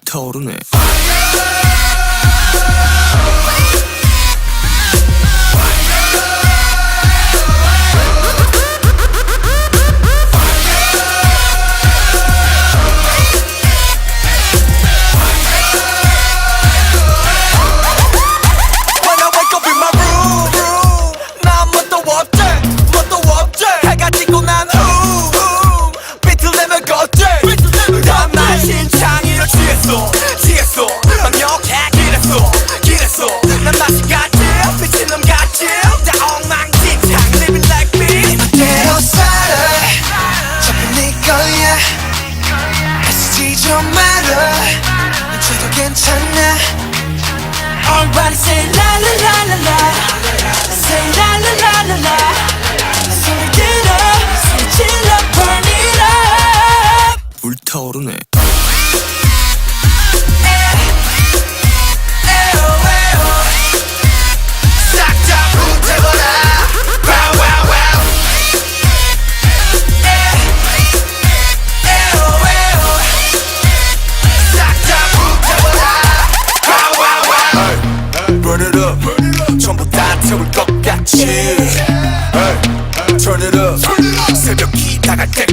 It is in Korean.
불타오르네. 취했어 완벽해 길했어 난 맛이 같지 미친놈 같지 다 엉망진창 living like me 이맘대로 살아 전부 네 거야 애쓰지 좀 말아 이제도 괜찮아 Everybody say la la la la la Say la la la la la 소리 질러 소리 질러 burn it up 불타오르네. Burn it up 전부 다 태울 것 같이 Turn it up 새벽이 다갈 때